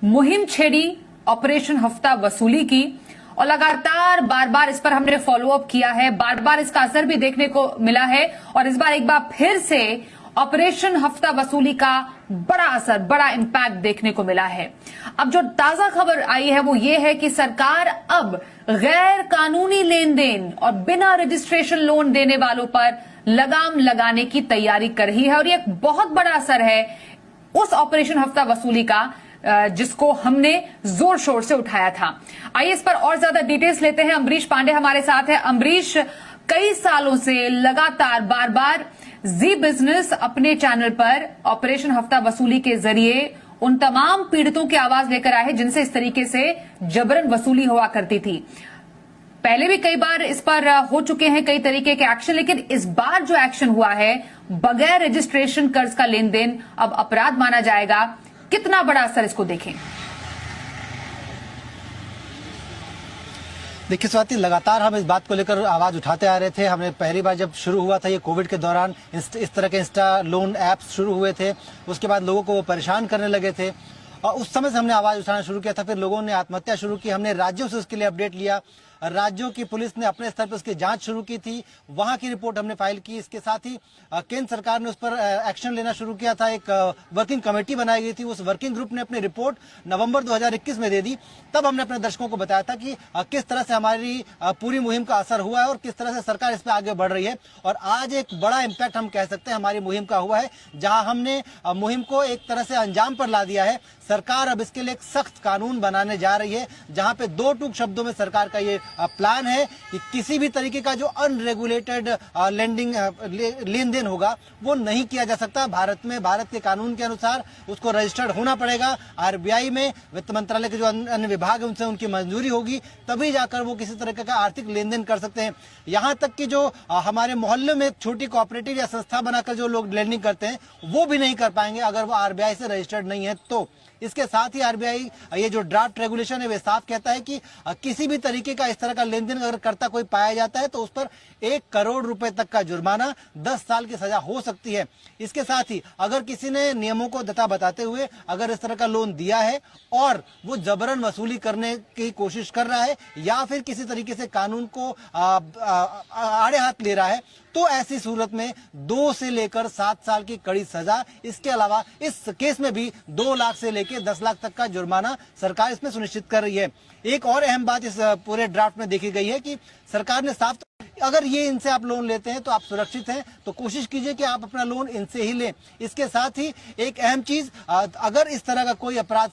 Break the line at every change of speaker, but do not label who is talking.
मुहिम छेड़ी, ऑपरेशन हफ्ता वसूली की और लगातार बार बार इस पर हमने फॉलो अप किया है, बार बार इसका असर भी देखने को मिला है और इस बार एक बार फिर से ऑपरेशन हफ्ता वसूली का बड़ा असर, बड़ा इंपैक्ट देखने को मिला है। अब जो ताजा खबर आई है वो ये है कि सरकार अब गैर कानूनी लेन देन और बिना रजिस्ट्रेशन लोन देने वालों पर लगाम लगाने की तैयारी कर रही है और ये एक बहुत बड़ा असर है उस ऑपरेशन हफ्ता वसूली का जिसको हमने जोर शोर से उठाया था। आइए इस पर और ज्यादा डिटेल्स लेते हैं। अम्बरीश पांडे हमारे साथ है। अम्बरीश, कई सालों से लगातार बार बार जी बिजनेस अपने चैनल पर ऑपरेशन हफ्ता वसूली के जरिए उन तमाम पीड़ितों की आवाज लेकर आए जिनसे इस तरीके से जबरन वसूली हुआ करती थी। पहले भी कई बार इस पर हो चुके हैं कई तरीके के एक्शन, लेकिन इस बार जो एक्शन हुआ है बगैर रजिस्ट्रेशन कर्ज का लेन देन अब अपराध माना जाएगा। कितना बड़ा असर इसको देखें?
देखिए स्वाति, लगातार हम इस बात को लेकर आवाज उठाते आ रहे थे। हमने पहली बार जब शुरू हुआ था ये कोविड के दौरान इस तरह के इंस्टा लोन ऐप्स शुरू हुए थे, उसके बाद लोगों को वो परेशान करने लगे थे और उस समय से हमने आवाज उठाना शुरू किया था। फिर लोगों ने आत्महत्या शुरू की, हमने राज्यों से उसके लिए अपडेट लिया, राज्यों की पुलिस ने अपने स्तर पर उसकी जांच शुरू की थी, वहां की रिपोर्ट हमने फाइल की। इसके साथ ही केंद्र सरकार ने उस पर एक्शन लेना शुरू किया था। एक वर्किंग कमेटी बनाई गई थी, उस वर्किंग ग्रुप ने अपनी रिपोर्ट नवंबर 2021 में दे दी। तब हमने अपने दर्शकों को बताया था कि किस तरह से हमारी पूरी मुहिम का असर हुआ है और किस तरह से सरकार इस पर आगे बढ़ रही है। और आज एक बड़ा इम्पैक्ट हम कह सकते हैं हमारी मुहिम का हुआ है, जहां हमने मुहिम को एक तरह से अंजाम पर ला दिया है। सरकार अब इसके लिए एक सख्त कानून बनाने जा रही है, जहां पे दो टूक शब्दों में सरकार का ये प्लान है कि किसी भी तरीके का जो अनरेगुलेटेड लेंडिंग लेन देन होगा वो नहीं किया जा सकता। भारत में, भारत के कानून के अनुसार उसको रजिस्टर्ड होना पड़ेगा। आरबीआई में, वित्त मंत्रालय के जो अन्य विभाग है उनसे उनकी मंजूरी होगी, तभी जाकर वो किसी तरह का आर्थिक लेन देन कर सकते हैं। यहाँ तक कि जो हमारे मोहल्ले में छोटी कोऑपरेटिव या संस्था बनाकर जो लोग लेंडिंग करते हैं वो भी नहीं कर पाएंगे अगर वो आरबीआई से रजिस्टर्ड नहीं है तो। इसके साथ ही आरबीआई ये जो ड्राफ्ट रेगुलेशन है वे साफ कहता है कि किसी भी तरीके का इस तरह का लेन देन अगर करता कोई पाया जाता है तो उस पर 1 करोड़ रुपए तक का जुर्माना, 10 साल की सजा हो सकती है। इसके साथ ही अगर किसी ने नियमों को दता बताते हुए अगर इस तरह का लोन दिया है और वो जबरन वसूली करने की कोशिश कर रहा है या फिर किसी तरीके से कानून को आड़े हाथ ले रहा है तो ऐसी सूरत में 2 से लेकर 7 साल की कड़ी सजा। इसके अलावा इस केस में भी 2 लाख से लेकर 10 लाख तक का जुर्माना सरकार इसमें सुनिश्चित कर रही है। एक और अहम बात इस पूरे ड्राफ्ट में देखी गई है कि सरकार ने साफ, अगर ये इनसे आप लोन लेते हैं तो आप सुरक्षित हैं, तो कोशिश कीजिए कि आप अपना लोन इनसे ही लें। इसके साथ ही एक अहम चीज, अगर इस तरह का कोई अपराध